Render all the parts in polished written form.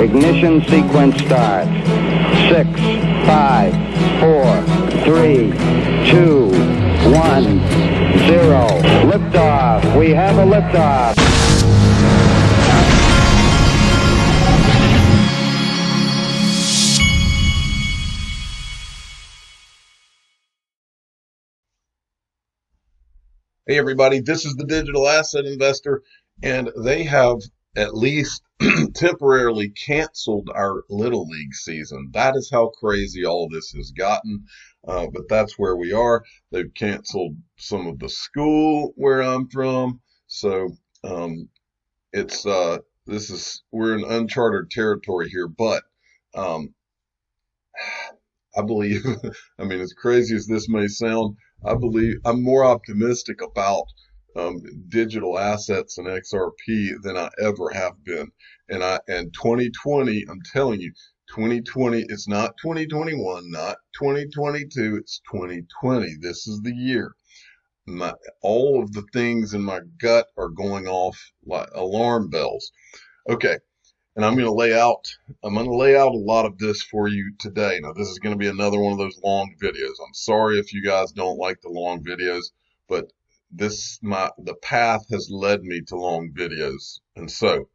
Ignition sequence starts. 6, 5, 4, 3, 2, 1, 0. Liftoff. We have a liftoff. Hey everybody, this is the Digital Asset Investor, and they have at least temporarily canceled our Little League season. That is how crazy all of this has gotten, but that's where we are. They've canceled some of the school where I'm from, so we're in uncharted territory here, but I believe, I mean, as crazy as this may sound, I believe I'm more optimistic about digital assets and XRP than I ever have been. And 2020, I'm telling you, 2020, it's not 2021, not 2022, it's 2020. This is the year. All of the things in my gut are going off like alarm bells. Okay. And I'm going to lay out a lot of this for you today. Now, this is going to be another one of those long videos. I'm sorry if you guys don't like the long videos, but the path has led me to long videos. And so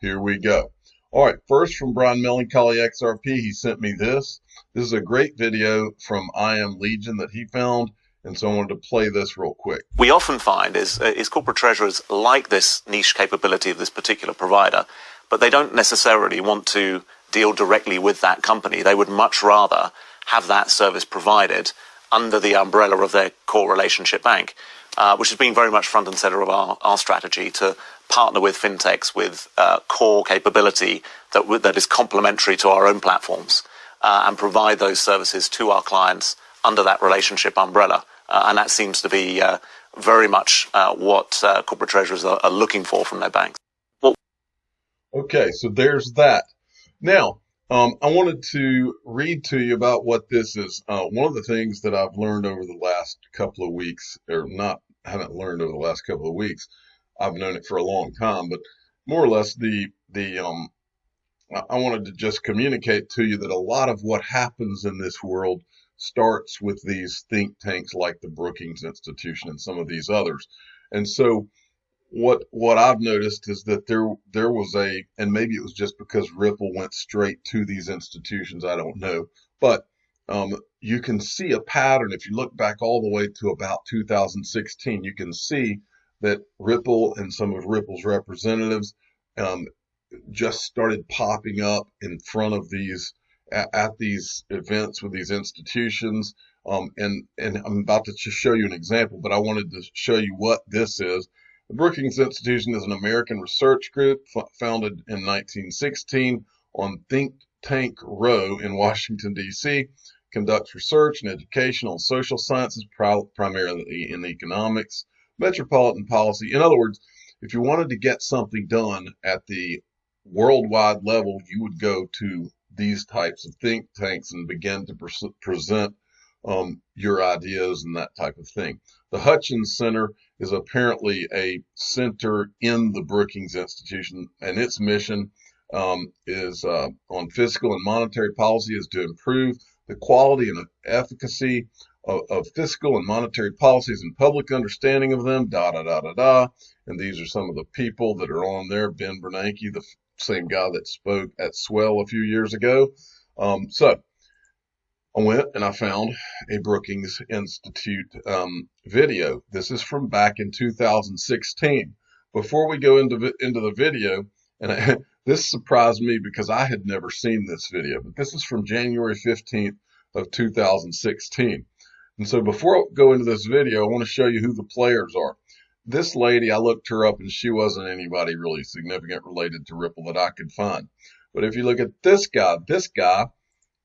here we go. All right. First, from Brian Melancholy XRP, he sent me this. This is a great video from I Am Legion that he found. And so I wanted to play this real quick. We often find is corporate treasurers like this niche capability of this particular provider, but they don't necessarily want to deal directly with that company. They would much rather have that service provided under the umbrella of their core relationship bank, which has been very much front and center of our strategy to partner with fintechs with core capability that is complementary to our own platforms and provide those services to our clients under that relationship umbrella. And that seems to be very much what corporate treasurers are looking for from their banks. Okay, so there's that. Now, I wanted to read to you about what this is. One of the things that I've learned over the last couple of weeks, haven't learned over the last couple of weeks. I've known it for a long time, but more or less I wanted to just communicate to you that a lot of what happens in this world starts with these think tanks like the Brookings Institution and some of these others. And so what I've noticed is that there was and maybe it was just because Ripple went straight to these institutions, I don't know, but you can see a pattern. If you look back all the way to about 2016, you can see that Ripple and some of Ripple's representatives just started popping up in front of these at these events with these institutions. And I'm about to just show you an example, but I wanted to show you what this is. The Brookings Institution is an American research group founded in 1916 on Think Tank Row in Washington, D.C., conducts research and education on social sciences, primarily in economics, metropolitan policy. In other words, if you wanted to get something done at the worldwide level, you would go to these types of think tanks and begin to present your ideas and that type of thing. The Hutchins Center is apparently a center in the Brookings Institution, and its mission is on fiscal and monetary policy is to improve the quality and efficacy of fiscal and monetary policies and public understanding of them, And these are some of the people that are on there. Ben Bernanke, the same guy that spoke at Swell a few years ago. So I went and I found a Brookings Institute video. This is from back in 2016. Before we go into the video, and this surprised me because I had never seen this video, but this is from January 15th of 2016. And so before I go into this video, I want to show you who the players are. This lady, I looked her up and she wasn't anybody really significant related to Ripple that I could find. But if you look at this guy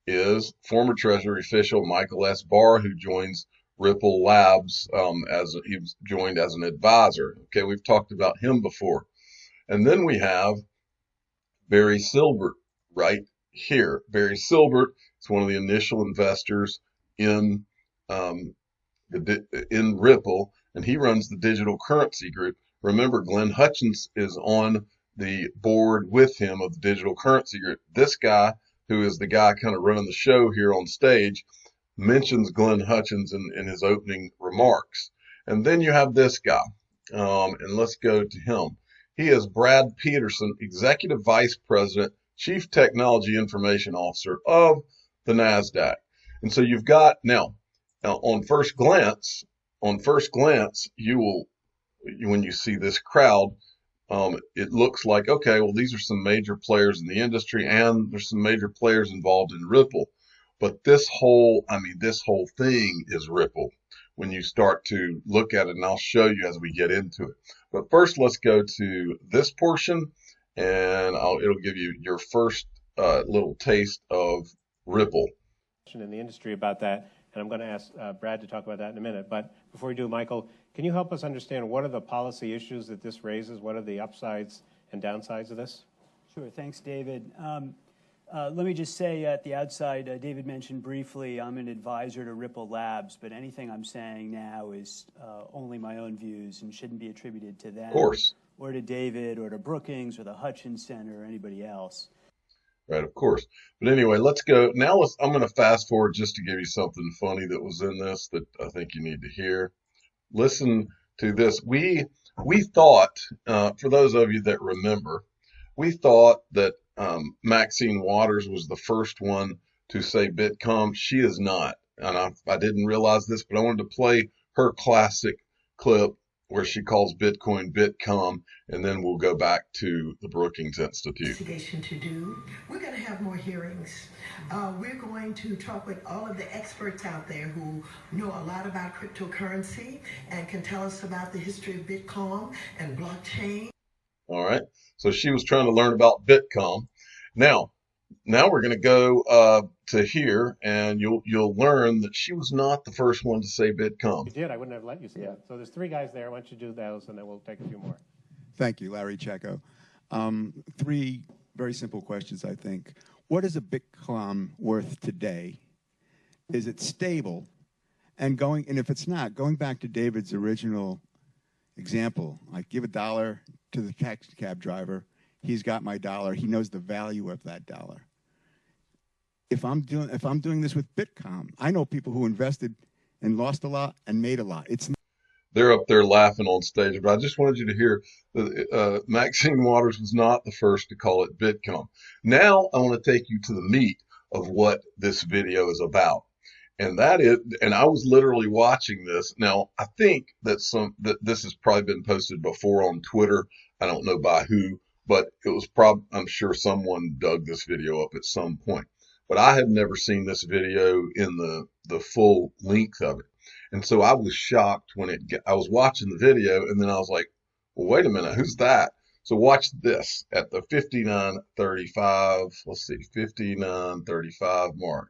is former Treasury official Michael S. Barr, who joins Ripple Labs he was joined as an advisor. Okay, we've talked about him before. And then we have Barry Silbert right here. Barry Silbert is one of the initial investors in Ripple, and he runs the digital currency group. Remember, Glenn Hutchins is on the board with him of the Digital Currency Group. This guy, who is the guy kind of running the show here on stage, mentions Glenn Hutchins in his opening remarks. And then you have this guy, and let's go to him. He is Brad Peterson, Executive Vice President, Chief Technology Information Officer of the NASDAQ. And so you've got now on first glance, you will, when you see this crowd, it looks like, okay, well, these are some major players in the industry, and there's some major players involved in Ripple. But this whole thing is Ripple when you start to look at it, and I'll show you as we get into it. But first, let's go to this portion, and it'll give you your first little taste of Ripple. In the industry about that, and I'm going to ask Brad to talk about that in a minute. But before we do, Michael, can you help us understand what are the policy issues that this raises? What are the upsides and downsides of this? Sure. Thanks, David. Let me just say at the outside, David mentioned briefly, I'm an advisor to Ripple Labs, but anything I'm saying now is only my own views and shouldn't be attributed to them. Of course. Or to David, or to Brookings, or the Hutchins Center, or anybody else. Right, of course. But anyway, let's go. Now I'm going to fast forward just to give you something funny that was in this that I think you need to hear. Listen to this. We thought, for those of you that remember, we thought that Maxine Waters was the first one to say Bitcoin. She is not. And I didn't realize this, but I wanted to play her classic clip where she calls Bitcoin Bitcoin, and then we'll go back to the Brookings Institute. To do. We're going to have more hearings. We're going to talk with all of the experts out there who know a lot about cryptocurrency and can tell us about the history of Bitcoin and blockchain. All right. So she was trying to learn about Bitcoin. Now we're going to go to here, and you'll learn that she was not the first one to say Bitcoin. You did. I wouldn't have let you say that. So there's three guys there. Why don't you do those, and then we'll take a few more. Thank you, Larry Checo. Three very simple questions, I think. What is a Bitcoin worth today? Is it stable? And if it's not, going back to David's original example, like give $1 to the taxi cab driver, he's got my $1. He knows the value of that $1. If I'm doing this with Bitcoin, I know people who invested and lost a lot and made a lot. They're up there laughing on stage, but I just wanted you to hear that Maxine Waters was not the first to call it Bitcoin. Now I want to take you to the meat of what this video is about. And I was literally watching this. Now, I think that this has probably been posted before on Twitter. I don't know by who, but it was I'm sure someone dug this video up at some point. But I had never seen this video in the full length of it. And so I was shocked when I was watching the video, and then I was like, well, wait a minute, who's that? So watch this at the 59:35 mark.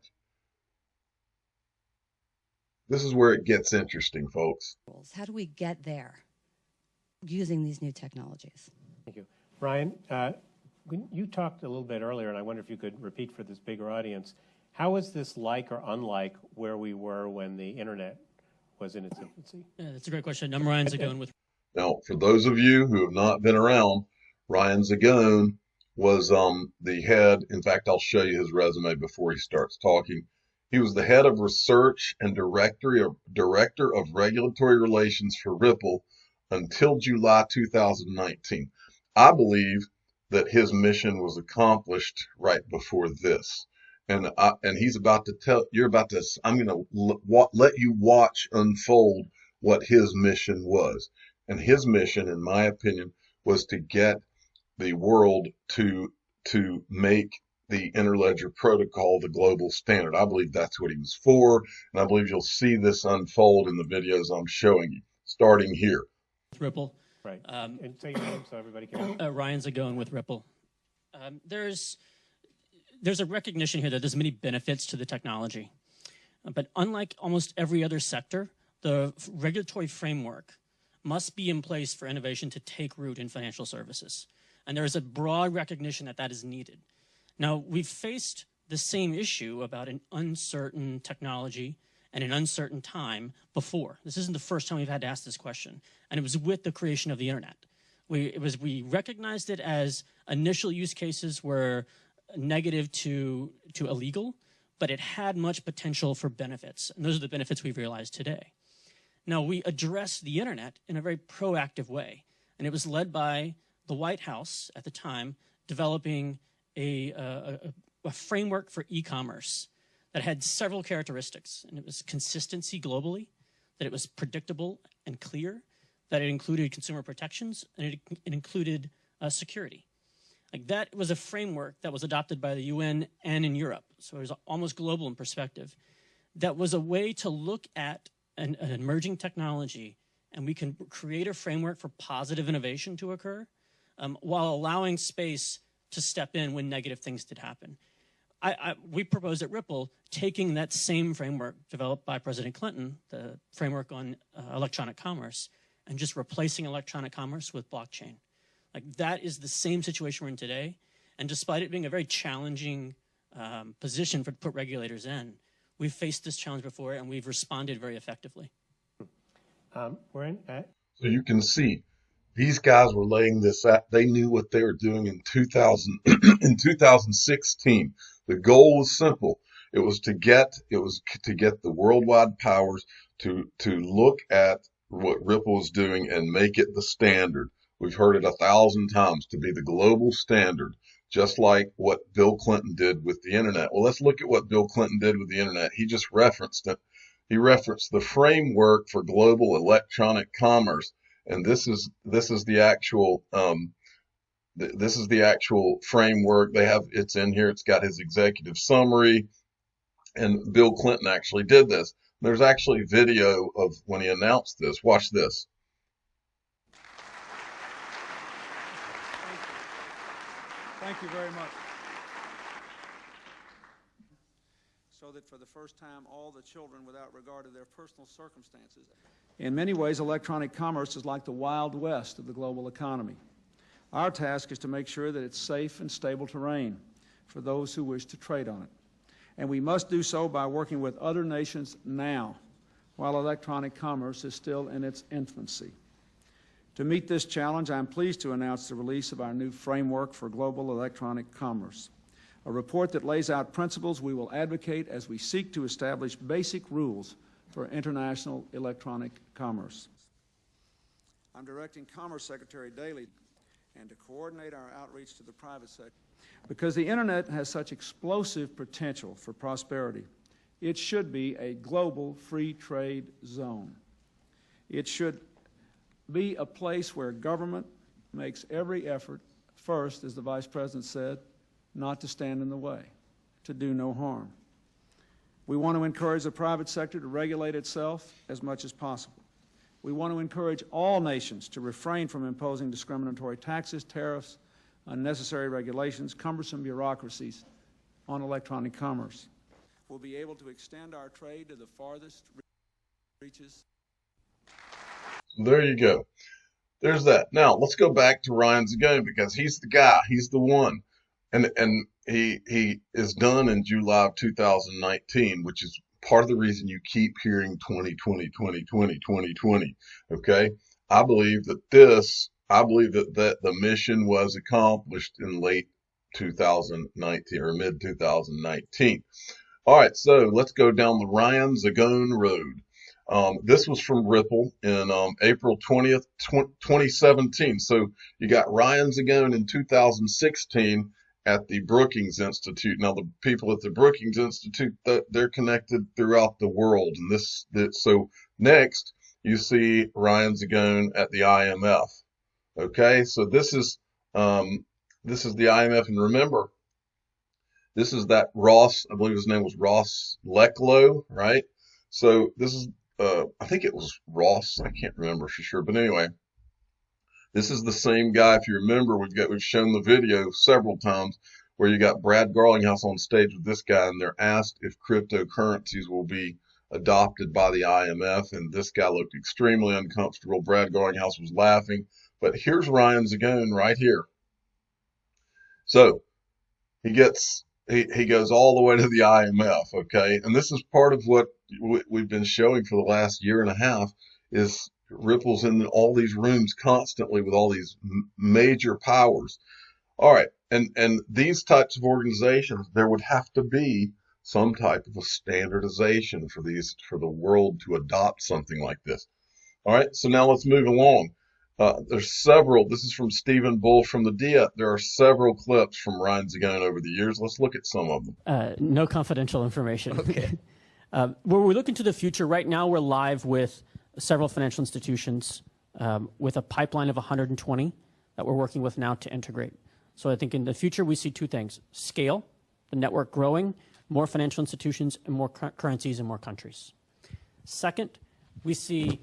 This is where it gets interesting, folks. How do we get there using these new technologies? Thank you. Brian, you talked a little bit earlier, and I wonder if you could repeat for this bigger audience, how is this like or unlike where we were when the internet was in its infancy? Yeah, that's a great question. I'm Ryan Zagone with... Now, for those of you who have not been around, Ryan Zagone was the head. In fact, I'll show you his resume before he starts talking. He was the head of research and director of regulatory relations for Ripple until July 2019. I believe that his mission was accomplished right before this. And he's about to I'm going to let you watch unfold what his mission was. And his mission, in my opinion, was to get the world to make the interledger protocol the global standard. I believe that's what he was for. And I believe you'll see this unfold in the videos I'm showing you, starting here. Ripple. Right. And say your name so everybody can. Ryan Zagone with Ripple. There's a recognition here that there's many benefits to the technology. But unlike almost every other sector, the regulatory framework must be in place for innovation to take root in financial services. And there is a broad recognition that that is needed. Now, we've faced the same issue about an uncertain technology and an uncertain time before. This isn't the first time we've had to ask this question. And it was with the creation of the internet. We recognized it as initial use cases were negative to illegal, but it had much potential for benefits. And those are the benefits we've realized today. Now, we addressed the internet in a very proactive way, and it was led by the White House at the time developing a framework for e-commerce that had several characteristics. And it was consistency globally, that it was predictable and clear, that it included consumer protections, and it included security. Like, that was a framework that was adopted by the UN and in Europe. So it was almost global in perspective. That was a way to look at an emerging technology, and we can create a framework for positive innovation to occur while allowing space to step in when negative things did happen. We proposed at Ripple taking that same framework developed by President Clinton, the framework on electronic commerce, and just replacing electronic commerce with blockchain. Like, that is the same situation we're in today. And despite it being a very challenging position to put regulators in, we've faced this challenge before and we've responded very effectively. So you can see these guys were laying this out. They knew what they were doing in 2016. The goal was simple. It was to get the worldwide powers to look at what Ripple was doing and make it the standard. We've heard it 1,000 times, to be the global standard, just like what Bill Clinton did with the internet. Well, let's look at what Bill Clinton did with the internet. He just referenced it. He referenced the framework for global electronic commerce, and this is the actual framework. It's in here. It's got his executive summary, and Bill Clinton actually did this. There's actually video of when he announced this. Watch this. Thank you very much. So that for the first time, all the children, without regard to their personal circumstances. In many ways, electronic commerce is like the Wild West of the global economy. Our task is to make sure that it's safe and stable terrain for those who wish to trade on it. And we must do so by working with other nations now, while electronic commerce is still in its infancy. To meet this challenge, I'm pleased to announce the release of our new framework for global electronic commerce, a report that lays out principles we will advocate as we seek to establish basic rules for international electronic commerce. I'm directing Commerce Secretary Daley and to coordinate our outreach to the private sector. Because the internet has such explosive potential for prosperity, it should be a global free trade zone. It should be a place where government makes every effort, first, as the Vice President said, not to stand in the way, to do no harm. We want to encourage the private sector to regulate itself as much as possible. We want to encourage all nations to refrain from imposing discriminatory taxes, tariffs, unnecessary regulations, cumbersome bureaucracies on electronic commerce. We'll be able to extend our trade to the farthest reaches. There you go. There's that. Now let's go back to Ryan Zagone, because he's the guy. He's the one, and he is done in July of 2019, which is part of the reason you keep hearing 2020, 2020, 2020. Okay, I believe that the mission was accomplished in late 2019 or mid 2019. All right, so let's go down the Ryan Zagone road. This was from Ripple in April 20th, 2017. So you got Ryan Zagone in 2016 at the Brookings Institute. Now, the people at the Brookings Institute, they're connected throughout the world. And so next, you see Ryan Zagone at the IMF. Okay, so this is the IMF, and remember, this is that Ross, I believe his name was Ross Leclow, right? So this is, I think it was Ross, I can't remember for sure, but anyway, this is the same guy. If you remember, we've shown the video several times where you got Brad Garlinghouse on stage with this guy, and they're asked if cryptocurrencies will be adopted by the IMF, and this guy looked extremely uncomfortable. Brad Garlinghouse was laughing, but here's Ryan Zagone right here. So he goes all the way to the IMF, okay? And this is part of what we've been showing for the last year and a half is Ripple's in all these rooms constantly with all these major powers. All right, and these types of organizations, there would have to be some type of a standardization for the world to adopt something like this. All right, so now let's move along. There's several. This is from Stephen Bull from the DIA. There are several clips from Ryan Zagone over the years. Let's look at some of them. No confidential information. Okay. Where we look into the future, right now we're live with several financial institutions with a pipeline of 120 that we're working with now to integrate. So I think in the future we see two things: scale, the network growing, more financial institutions and more currencies in more countries. Second, we see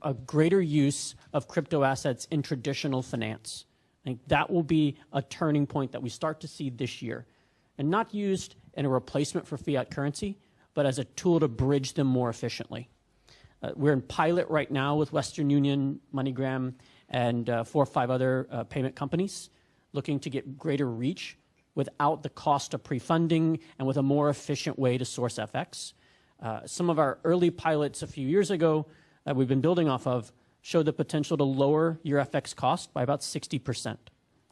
a greater use of crypto assets in traditional finance. I think that will be a turning point that we start to see this year, and not used in a replacement for fiat currency, but as a tool to bridge them more efficiently. We're in pilot right now with Western Union, MoneyGram, and 4 or 5 other payment companies, looking to get greater reach without the cost of pre-funding and with a more efficient way to source FX. Some of our early pilots a few years ago that we've been building off of showed the potential to lower your FX cost by about 60%,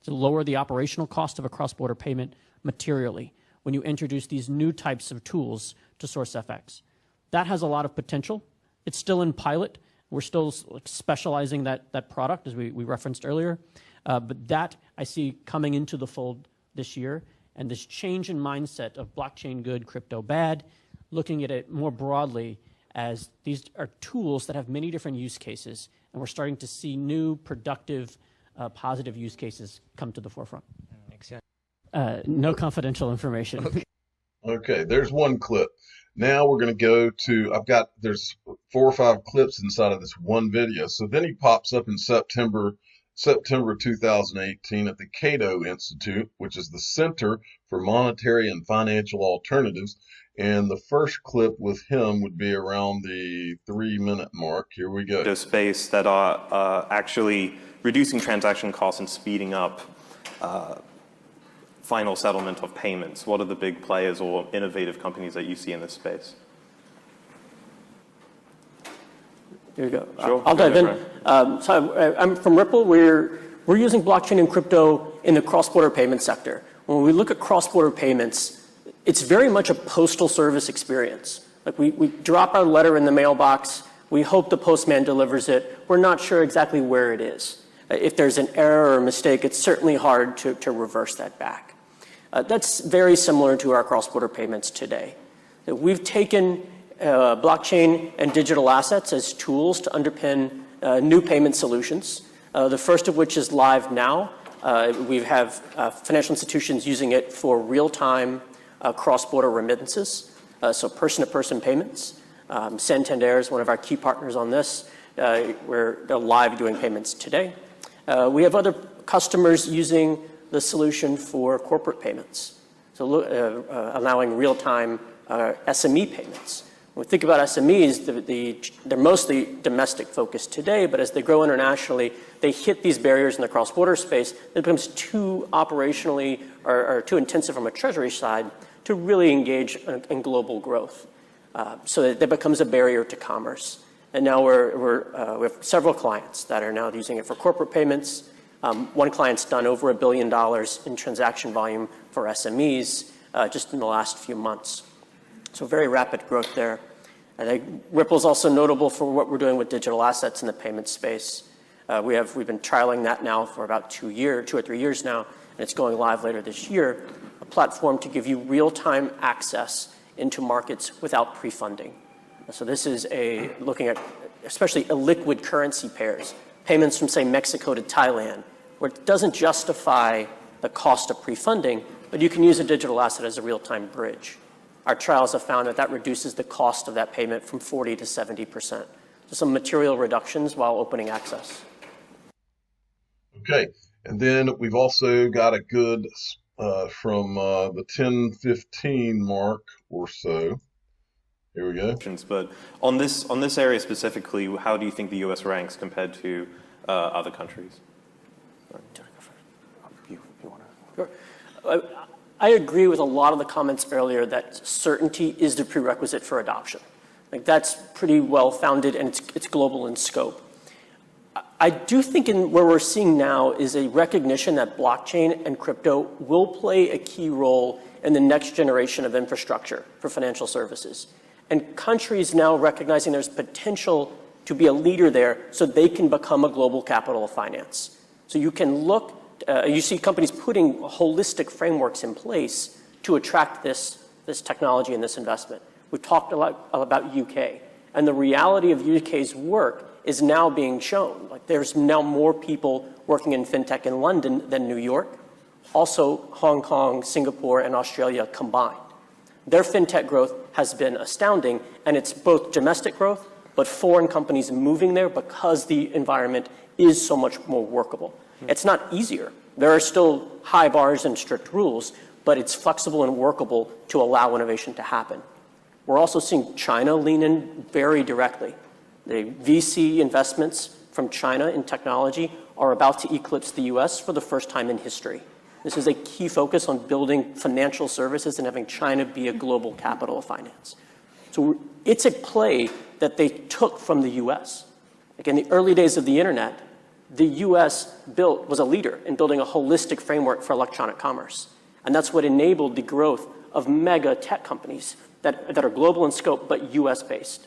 to lower the operational cost of a cross-border payment materially when you introduce these new types of tools to source FX. That has a lot of potential. It's still in pilot. We're still specializing that product, as we referenced earlier. But that I see coming into the fold this year, and this change in mindset of blockchain good, crypto bad, looking at it more broadly as these are tools that have many different use cases, and we're starting to see new, productive, positive use cases come to the forefront. Makes sense. No confidential information. Okay, there's one clip. Now we're going to go to, there's 4 or 5 clips inside of this one video. So then he pops up in September 2018 at the Cato Institute, which is the Center for Monetary and Financial Alternatives. And the first clip with him would be around the 3-minute mark. Here we go. Space that are actually reducing transaction costs and speeding up final settlement of payments. What are the big players or innovative companies that you see in this space? Here you go. Sure. I'll dive in. So I'm from Ripple. We're using blockchain and crypto in the cross-border payment sector. When we look at cross-border payments, it's very much a postal service experience. Like we drop our letter in the mailbox. We hope the postman delivers it. We're not sure exactly where it is. If there's an error or a mistake, it's certainly hard to reverse that back. That's very similar to our cross-border payments today. We've taken blockchain and digital assets as tools to underpin new payment solutions, the first of which is live now. We have financial institutions using it for real-time cross-border remittances, so person-to-person payments. Santander is one of our key partners on this. They're live doing payments today. We have other customers using the solution for corporate payments, so allowing real-time SME payments. When we think about SMEs, they're mostly domestic focused today, but as they grow internationally, they hit these barriers in the cross-border space. It becomes too operationally or too intensive from a Treasury side to really engage in global growth. So that becomes a barrier to commerce. And now we have several clients that are now using it for corporate payments. One client's done over $1 billion in transaction volume for SMEs just in the last few months. So very rapid growth there. I think Ripple's also notable for what we're doing with digital assets in the payment space. We've been trialing that now for about 2 or 3 years now, and it's going live later this year, a platform to give you real-time access into markets without pre-funding. So this is looking at especially illiquid currency pairs, payments from, say, Mexico to Thailand, where it doesn't justify the cost of pre-funding, but you can use a digital asset as a real-time bridge. Our trials have found that reduces the cost of that payment from 40% to 70%. So some material reductions while opening access. Okay, and then we've also got a good from the 10:15 mark or so. Here we go. But on this area specifically, how do you think the U.S. ranks compared to other countries? I agree with a lot of the comments earlier that certainty is the prerequisite for adoption. Like that's pretty well founded, and it's global in scope. I do think where we're seeing now is a recognition that blockchain and crypto will play a key role in the next generation of infrastructure for financial services. And countries now recognizing there's potential to be a leader there so they can become a global capital of finance. So you can look, you see companies putting holistic frameworks in place to attract this technology and this investment. We've talked a lot about UK, and the reality of UK's work is now being shown. Like there's now more people working in fintech in London than New York, also Hong Kong, Singapore, and Australia combined. Their fintech growth has been astounding, and it's both domestic growth, but foreign companies moving there because the environment is so much more workable. It's not easier. There are still high bars and strict rules, but it's flexible and workable to allow innovation to happen. We're also seeing China lean in very directly. The VC investments from China in technology are about to eclipse the US for the first time in history. This is a key focus on building financial services and having China be a global capital of finance. So it's a play that they took from the US. Like in the early days of the internet, the US was a leader in building a holistic framework for electronic commerce. And that's what enabled the growth of mega tech companies that are global in scope but US based.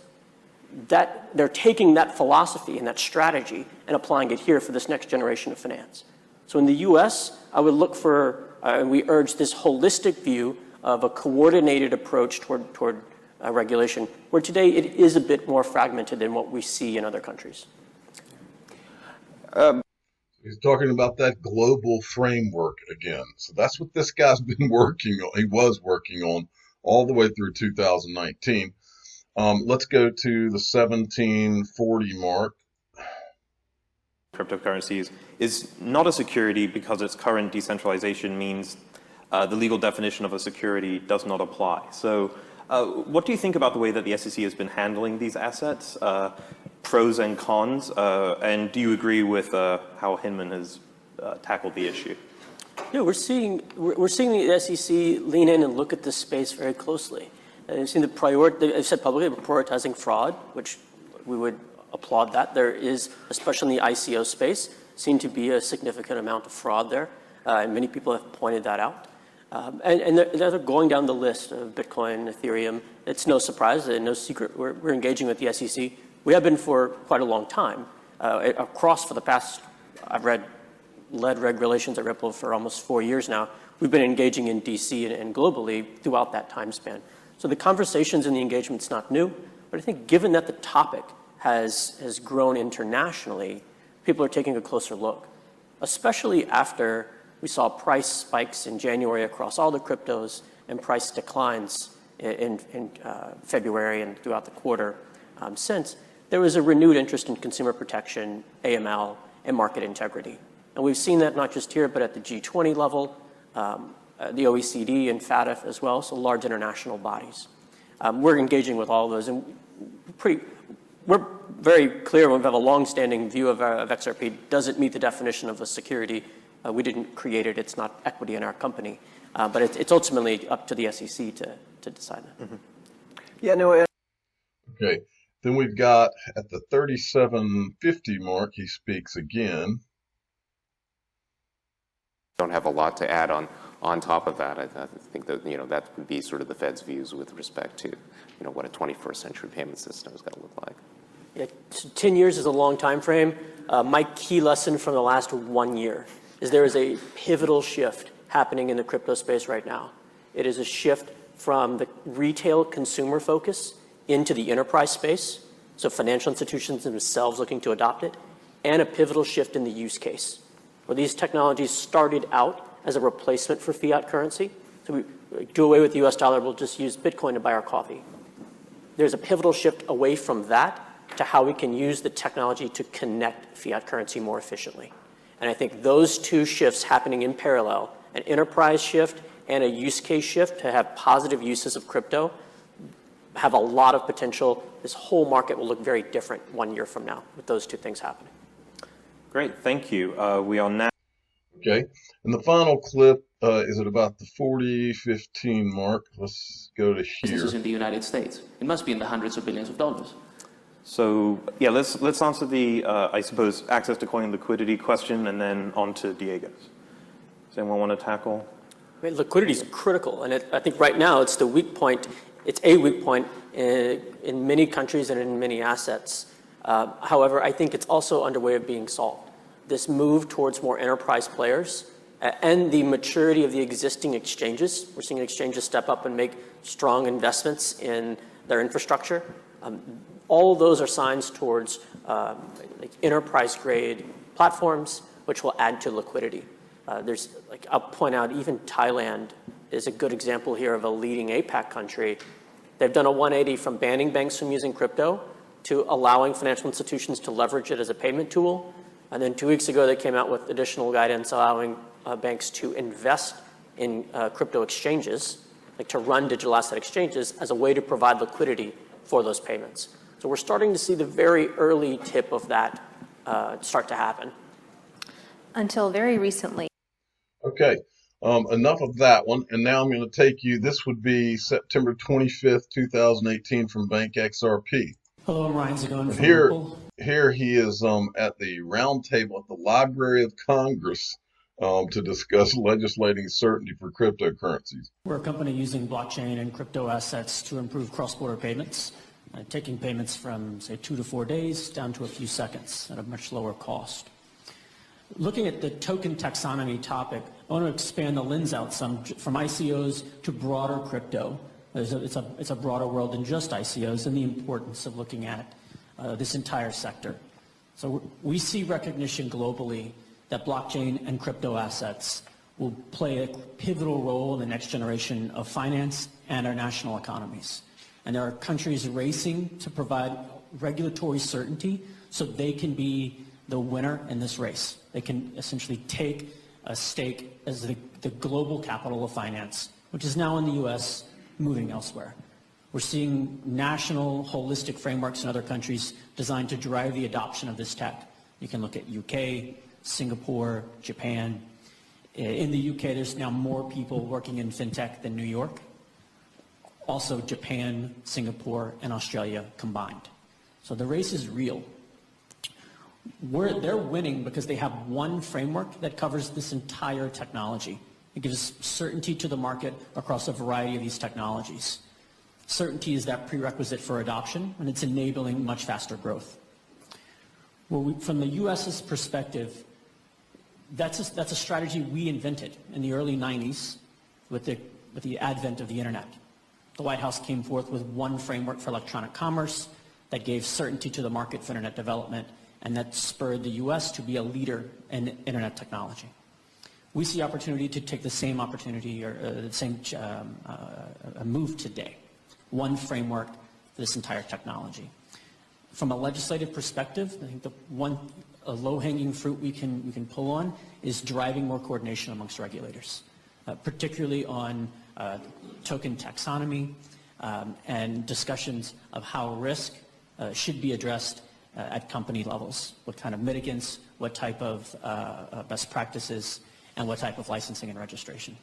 That they're taking that philosophy and that strategy and applying it here for this next generation of finance. So in the US, I would look for, and we urge this holistic view of a coordinated approach toward regulation, where today it is a bit more fragmented than what we see in other countries. He's talking about that global framework again. So that's what this guy's been working on. He was working on all the way through 2019. Let's go to the 1740 mark. Cryptocurrencies is not a security because its current decentralization means the legal definition of a security does not apply. So what do you think about the way that the SEC has been handling these assets, pros and cons, and do you agree with how Hinman has tackled the issue? Yeah, we're seeing the SEC lean in and look at this space very closely. I've seen they've said publicly prioritizing fraud, which we would applaud that. There is, especially in the ICO space, seem to be a significant amount of fraud there, and many people have pointed that out. And they're going down the list of Bitcoin, Ethereum. It's no surprise, no secret. We're engaging with the SEC. We have been for quite a long time. Across for the past, I've led regulations at Ripple for almost 4 years now. We've been engaging in DC and globally throughout that time span. So the conversations and the engagement's not new, but I think given that the topic has grown internationally, people are taking a closer look, especially after we saw price spikes in January across all the cryptos and price declines in February and throughout the quarter since. There was a renewed interest in consumer protection, AML, and market integrity. And we've seen that not just here, but at the G20 level, the OECD and FATF as well, so large international bodies. We're engaging with all of those, and we're very clear. We have a long-standing view of XRP. Does it meet the definition of a security? We didn't create it. It's not equity in our company. But it's ultimately up to the SEC to decide that. Mm-hmm. Yeah, no. Okay. Then we've got at the 3750 mark, he speaks again. Don't have a lot to add on top of that. I think that that would be sort of the Fed's views with respect to what a 21st century payment system is going to look like. Yeah, 10 years is a long time frame. My key lesson from the last 1 year is there is a pivotal shift happening in the crypto space right now. It is a shift from the retail consumer focus into the enterprise space, so financial institutions themselves looking to adopt it, and a pivotal shift in the use case, where these technologies started out as a replacement for fiat currency. So we do away with the US dollar, we'll just use Bitcoin to buy our coffee. There's a pivotal shift away from that to how we can use the technology to connect fiat currency more efficiently. And I think those two shifts happening in parallel, an enterprise shift and a use case shift to have positive uses of crypto, have a lot of potential. This whole market will look very different 1 year from now with those two things happening. Great, thank you. We are now. Okay, and the final clip is it about the 40-15 mark? Let's go to here. Businesses in the United States. It must be in the hundreds of billions of dollars. So yeah, let's answer the I suppose access to coin liquidity question, and then on to Diego's. Does anyone want to tackle? I mean, liquidity is critical, and I think right now it's the weak point. It's a weak point in many countries and in many assets. However, I think it's also underway of being solved. This move towards more enterprise players and the maturity of the existing exchanges. We're seeing exchanges step up and make strong investments in their infrastructure. All of those are signs towards like enterprise-grade platforms, which will add to liquidity. I'll point out, even Thailand is a good example here of a leading APAC country. They've done a 180 from banning banks from using crypto to allowing financial institutions to leverage it as a payment tool. And then 2 weeks ago, they came out with additional guidance allowing banks to invest in crypto exchanges, like to run digital asset exchanges as a way to provide liquidity for those payments. So we're starting to see the very early tip of that start to happen. Until very recently. Okay, enough of that one. And now I'm going to take you, this would be September 25th, 2018 from Bank XRP. Hello, I'm Ryan Zagone from Here, Ripple. here he is at the round table at the Library of Congress to discuss legislating certainty for cryptocurrencies. We're a company using blockchain and crypto assets to improve cross-border payments, taking payments from, say, 2 to 4 days down to a few seconds at a much lower cost. Looking at the token taxonomy topic, I want to expand the lens out some from ICOs to broader crypto. It's a broader world than just ICOs, and the importance of looking at this entire sector. So we see recognition globally that blockchain and crypto assets will play a pivotal role in the next generation of finance and our national economies. And there are countries racing to provide regulatory certainty so they can be the winner in this race. They can essentially take a stake as the global capital of finance, which is now in the US, moving elsewhere. We're seeing national holistic frameworks in other countries designed to drive the adoption of this tech. You can look at UK, Singapore, Japan. In the UK, there's now more people working in fintech than New York. Also Japan, Singapore, and Australia combined. So the race is real. They're winning because they have one framework that covers this entire technology. It gives certainty to the market across a variety of these technologies. Certainty is that prerequisite for adoption, and it's enabling much faster growth. Well, from the US's perspective, that's a strategy we invented in the early 90s with the advent of the internet. The White House came forth with one framework for electronic commerce that gave certainty to the market for internet development, and that spurred the US to be a leader in internet technology. We see opportunity to take the same opportunity or the same move today. One framework for this entire technology. From a legislative perspective, I think a low-hanging fruit we can pull on is driving more coordination amongst regulators, particularly on token taxonomy and discussions of how risk should be addressed at company levels. What kind of mitigants, what type of best practices, and what type of licensing and registration.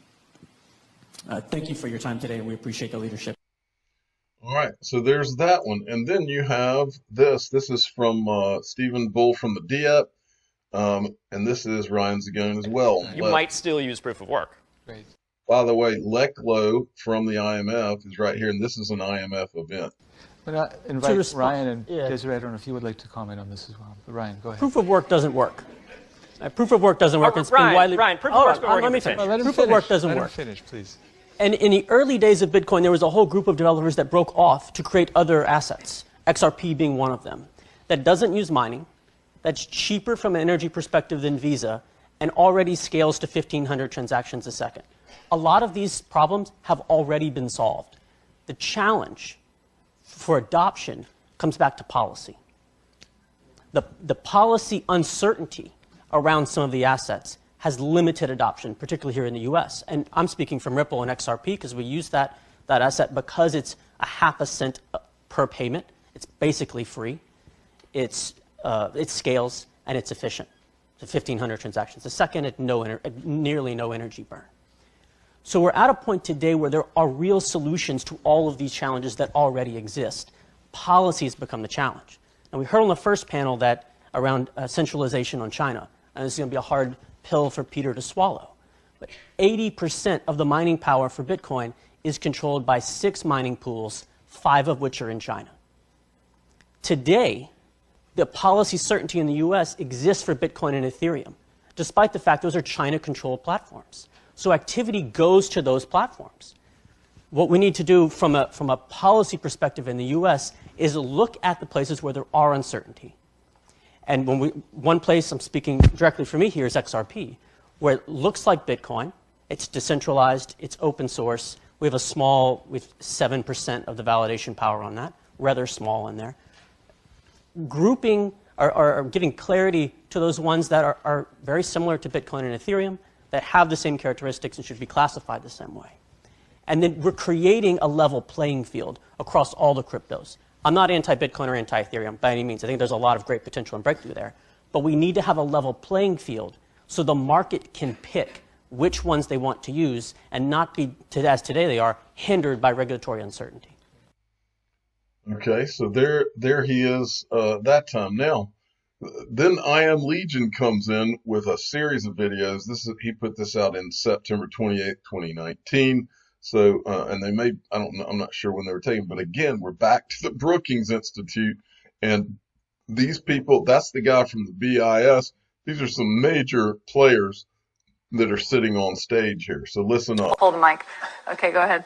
Thank you for your time today, and we appreciate the leadership. All right, so there's that one. And then you have this. This is from Stephen Bull from the DIEP, and this is Ryan Zagone as well. You might still use proof of work. Great. By the way, Leklo from the IMF is right here, and this is an IMF event. But I invite Ryan and Desiree, I don't know if you would like to comment on this as well. But Ryan, go ahead. Proof of work doesn't work. Proof of work doesn't work. It's been widely... Ryan, proof of work's been working. Let me finish. Proof of work doesn't work. Let him finish, please. And in the early days of Bitcoin, there was a whole group of developers that broke off to create other assets, XRP being one of them, that doesn't use mining, that's cheaper from an energy perspective than Visa, and already scales to 1,500 transactions a second. A lot of these problems have already been solved. The challenge for adoption comes back to policy. The policy uncertainty around some of the assets has limited adoption, particularly here in the US. And I'm speaking from Ripple and XRP because we use that asset because it's a half cent per payment. It's basically free. It scales and it's efficient. So 1,500 transactions a second at nearly no energy burn. So we're at a point today where there are real solutions to all of these challenges that already exist. Policy has become the challenge. And we heard on the first panel that around centralization on China, and this is going to be a hard pill for Peter to swallow. But 80% of the mining power for Bitcoin is controlled by 6 mining pools, 5 of which are in China. Today, the policy certainty in the US exists for Bitcoin and Ethereum, despite the fact those are China-controlled platforms. So activity goes to those platforms. What we need to do from a policy perspective in the US is look at the places where there are uncertainty. And one place, I'm speaking directly for me here, is XRP, where it looks like Bitcoin. It's decentralized, it's open source. We have 7% of the validation power on that, rather small in there. Grouping or giving clarity to those ones that are very similar to Bitcoin and Ethereum, that have the same characteristics and should be classified the same way. And then we're creating a level playing field across all the cryptos. I'm not anti-Bitcoin or anti-Ethereum by any means. I think there's a lot of great potential and breakthrough there. But we need to have a level playing field so the market can pick which ones they want to use and not be, as today they are, hindered by regulatory uncertainty. Okay, so there he is that time. Now, then I Am Legion comes in with a series of videos. He put this out in September 28th, 2019. So, and they may, I'm not sure when they were taken, but again, we're back to the Brookings Institute, and these people, that's the guy from the BIS. These are some major players that are sitting on stage here. So listen up. Hold the mic. Okay, go ahead.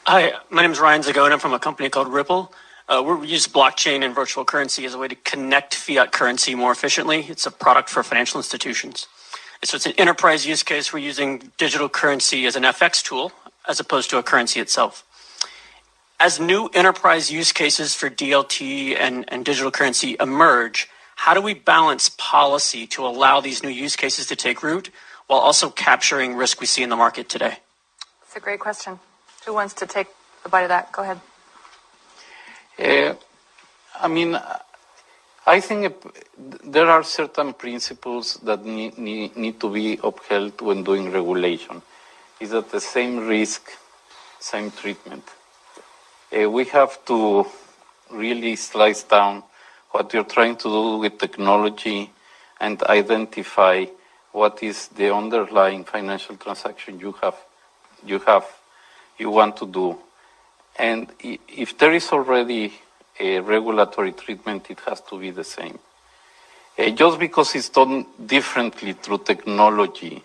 Hi, my name is Ryan Zagona from a company called Ripple. We use blockchain and virtual currency as a way to connect fiat currency more efficiently. It's a product for financial institutions. So it's an enterprise use case. We're using digital currency as an FX tool as opposed to a currency itself. As new enterprise use cases for DLT and digital currency emerge, how do we balance policy to allow these new use cases to take root while also capturing risk we see in the market today? That's a great question. Who wants to take a bite of that? Go ahead. I think there are certain principles that need to be upheld when doing regulation. Is that the same risk, same treatment? We have to really slice down what you're trying to do with technology and identify what is the underlying financial transaction you want to do. And if there is already a regulatory treatment, it has to be the same. Just because it's done differently through technology,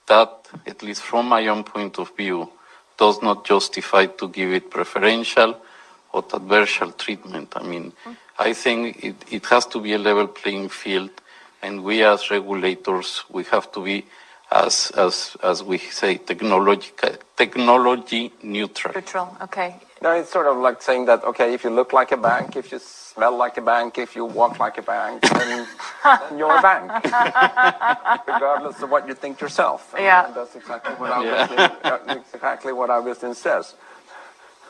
that, at least from my own point of view, does not justify to give it preferential or adversarial treatment. I think it has to be a level playing field, and we as regulators, we have to be, as we say, technology neutral. Neutral, okay. No, it's sort of like saying that, okay, if you look like a bank, if you smell like a bank, if you walk like a bank, then you're a bank, regardless of what you think yourself. Yeah. And that's exactly what Augustine says.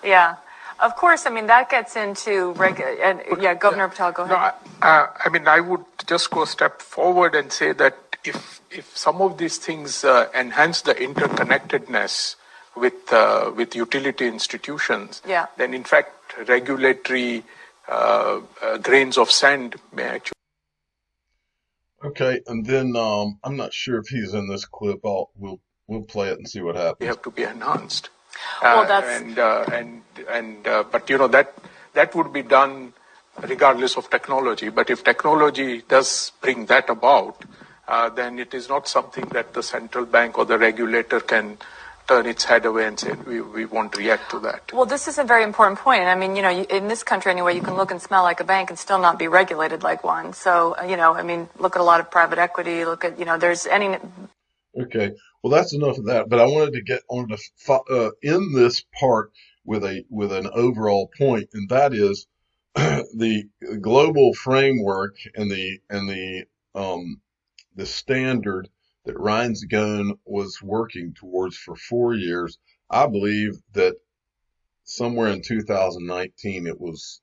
Yeah. Of course, that gets into Governor Patel, go ahead. No, I would just go a step forward and say that if some of these things enhance the interconnectedness with utility institutions, then in fact regulatory grains of sand may actually. Okay, and then I'm not sure if he's in this clip. We'll play it and see what happens. They have to be enhanced. Well, that's... But that would be done regardless of technology. But if technology does bring that about, then it is not something that the central bank or the regulator can turn its head away and say, we won't react to that. Well, this is a very important point. In this country anyway, you can look and smell like a bank and still not be regulated like one. So, look at a lot of private equity, there's any... Okay, well, that's enough of that. But I wanted to get on to end this part with an overall point, and that is the global framework and the standard that Ryan Zagone was working towards for 4 years. I believe that somewhere in 2019 it was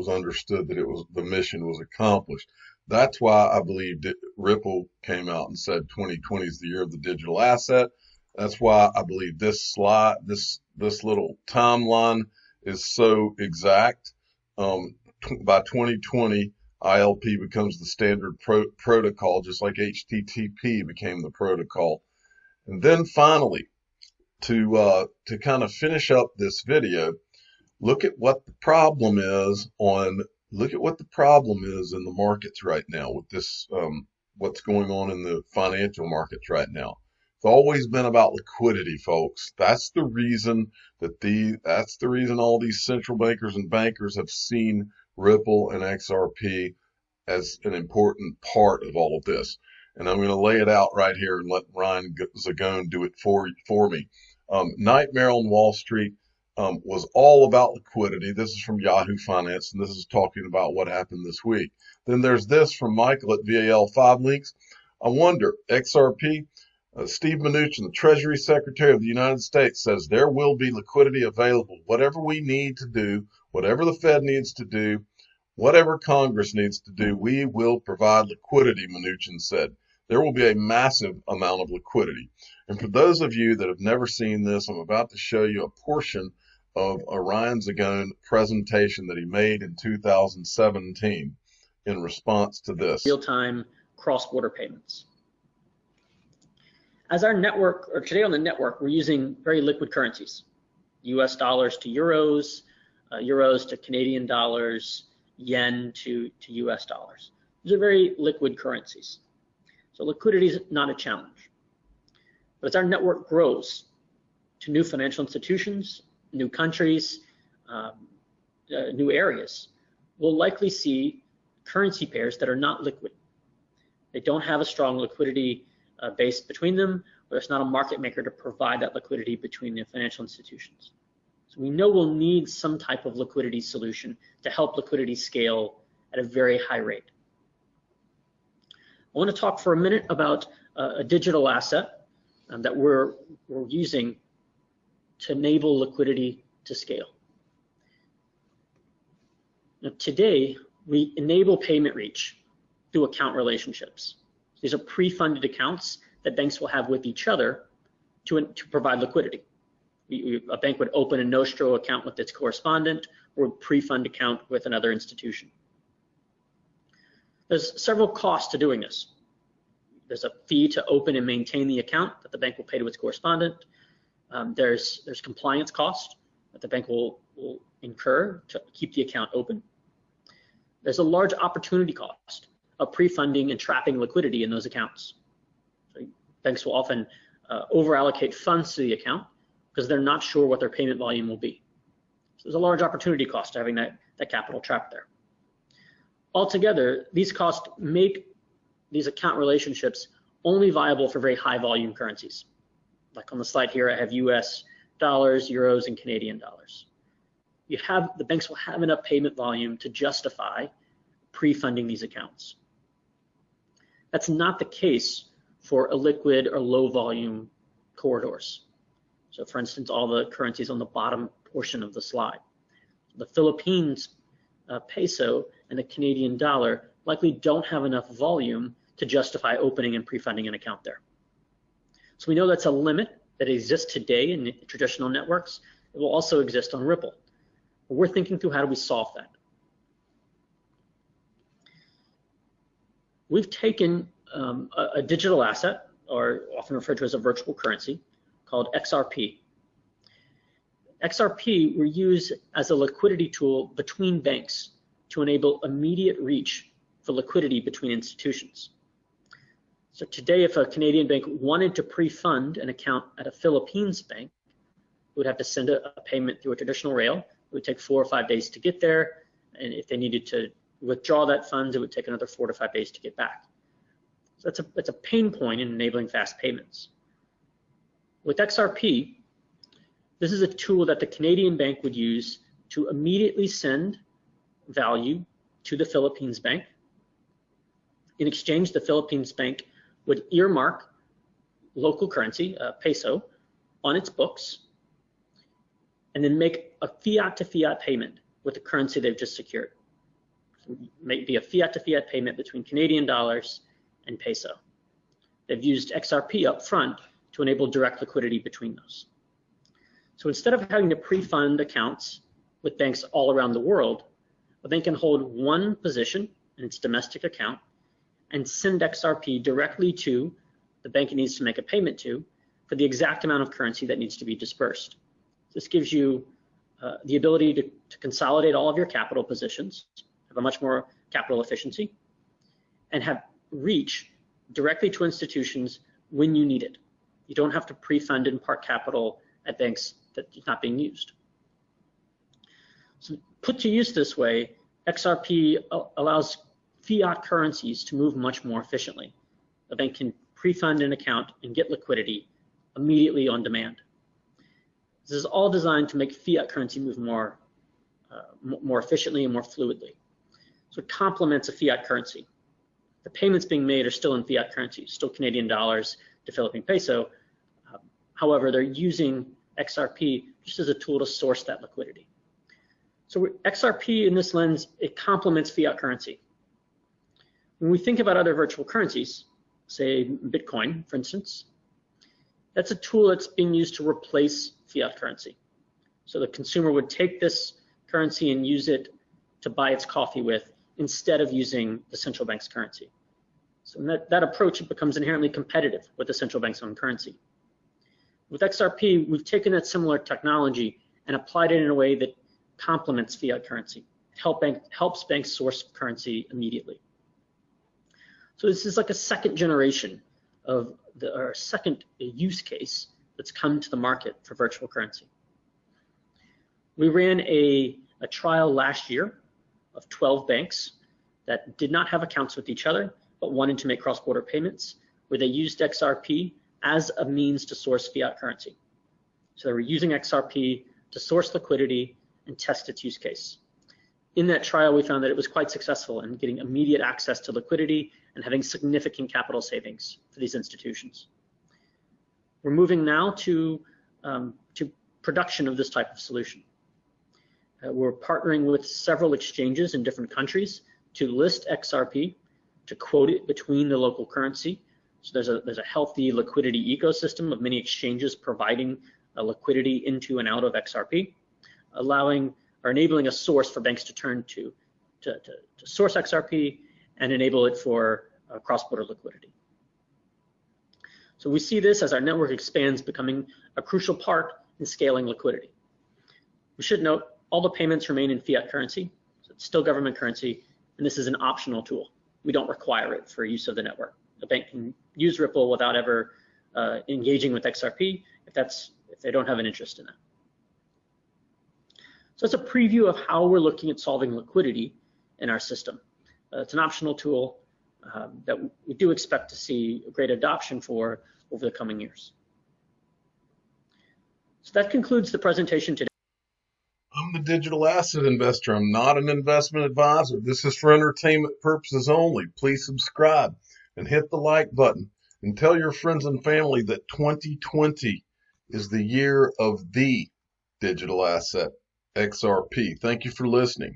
understood that the mission was accomplished. That's why I believe Ripple came out and said 2020 is the year of the digital asset. That's why I believe this slide, this little timeline is so exact. By 2020, ILP becomes the standard protocol, just like HTTP became the protocol. And then finally, to kind of finish up this video, look at what the problem is look at what the problem is in the markets right now with this, what's going on in the financial markets right now. It's always been about liquidity, folks. That's the reason all these central bankers and bankers have seen Ripple and XRP as an important part of all of this. And I'm going to lay it out right here and let Ryan Zagone do it for me. Nightmare on Wall Street was all about liquidity. This is from Yahoo Finance, and this is talking about what happened this week. Then there's this from Michael at VAL5 Links. I wonder, XRP, Steve Mnuchin, the Treasury Secretary of the United States, says there will be liquidity available. Whatever we need to do, whatever the Fed needs to do, whatever Congress needs to do, we will provide liquidity, Mnuchin said. There will be a massive amount of liquidity. And for those of you that have never seen this, I'm about to show you a portion of a Ryan Zagone presentation that he made in 2017 in response to this. Real-time cross-border payments. As our network, or today on the network, we're using very liquid currencies. US dollars to euros, euros to Canadian dollars, yen to US dollars. These are very liquid currencies. So liquidity is not a challenge. But as our network grows to new financial institutions, new countries, new areas, we'll likely see currency pairs that are not liquid. They don't have a strong liquidity base between them, or there's not a market maker to provide that liquidity between the financial institutions. So we know we'll need some type of liquidity solution to help liquidity scale at a very high rate. I want to talk for a minute about a digital asset that we're using to enable liquidity to scale. Now, today, we enable payment reach through account relationships. These are pre-funded accounts that banks will have with each other to provide liquidity. A bank would open a Nostro account with its correspondent or a pre-fund account with another institution. There's several costs to doing this. There's a fee to open and maintain the account that the bank will pay to its correspondent. There's compliance cost that the bank will incur to keep the account open. There's a large opportunity cost of pre-funding and trapping liquidity in those accounts. So banks will often over-allocate funds to the account because they're not sure what their payment volume will be. So there's a large opportunity cost to having that capital trapped there. Altogether, these costs make these account relationships only viable for very high volume currencies. Like on the slide here, I have US dollars, euros, and Canadian dollars. The banks will have enough payment volume to justify pre-funding these accounts. That's not the case for illiquid or low volume corridors. So for instance, all the currencies on the bottom portion of the slide. The Philippines peso and the Canadian dollar likely don't have enough volume to justify opening and pre-funding an account there. So we know that's a limit that exists today in traditional networks. It will also exist on Ripple. But we're thinking through how do we solve that. We've taken a digital asset, or often referred to as a virtual currency, called XRP. XRP we use as a liquidity tool between banks to enable immediate reach for liquidity between institutions. So today, if a Canadian bank wanted to pre-fund an account at a Philippines bank, it would have to send a payment through a traditional rail. It would take 4 or 5 days to get there. And if they needed to withdraw that funds, it would take another 4 to 5 days to get back. So that's a pain point in enabling fast payments. With XRP, this is a tool that the Canadian bank would use to immediately send value to the Philippines bank. In exchange, the Philippines bank would earmark local currency, peso, on its books, and then make a fiat to fiat payment with the currency they've just secured. So may be a fiat to fiat payment between Canadian dollars and peso. They've used XRP up front to enable direct liquidity between those. So instead of having to pre-fund accounts with banks all around the world, a bank can hold one position in its domestic account and send XRP directly to the bank it needs to make a payment to for the exact amount of currency that needs to be dispersed. This gives you the ability to consolidate all of your capital positions, have a much more capital efficiency, and have reach directly to institutions when you need it. You don't have to pre-fund and park capital at banks that is not being used. So put to use this way, XRP allows fiat currencies to move much more efficiently. A bank can pre-fund an account and get liquidity immediately on demand. This is all designed to make fiat currency move more efficiently and more fluidly. So it complements a fiat currency. The payments being made are still in fiat currency, still Canadian dollars to Philippine peso. However, they're using XRP just as a tool to source that liquidity. So XRP in this lens, it complements fiat currency. When we think about other virtual currencies, say Bitcoin, for instance, that's a tool that's being used to replace fiat currency. So the consumer would take this currency and use it to buy its coffee with instead of using the central bank's currency. So in that approach, it becomes inherently competitive with the central bank's own currency. With XRP, we've taken that similar technology and applied it in a way that complements fiat currency. It helps banks source currency immediately. So this is like a second generation of or second use case that's come to the market for virtual currency. We ran a trial last year of 12 banks that did not have accounts with each other, but wanted to make cross-border payments, where they used XRP as a means to source fiat currency. So they were using XRP to source liquidity and test its use case. In that trial, we found that it was quite successful in getting immediate access to liquidity and having significant capital savings for these institutions. We're moving now to production of this type of solution. We're partnering with several exchanges in different countries to list XRP, to quote it between the local currency. So there's a healthy liquidity ecosystem of many exchanges providing liquidity into and out of XRP, allowing or enabling a source for banks to turn to source XRP and enable it for cross-border liquidity. So we see this as our network expands, becoming a crucial part in scaling liquidity. We should note all the payments remain in fiat currency, so it's still government currency, and this is an optional tool. We don't require it for use of the network. A bank can use Ripple without ever engaging with XRP if they don't have an interest in that. So it's a preview of how we're looking at solving liquidity in our system. It's an optional tool that we do expect to see a great adoption for over the coming years. So that concludes the presentation today. I'm the digital asset investor. I'm not an investment advisor. This is for entertainment purposes only. Please subscribe and hit the like button and tell your friends and family that 2020 is the year of the digital asset, XRP. Thank you for listening.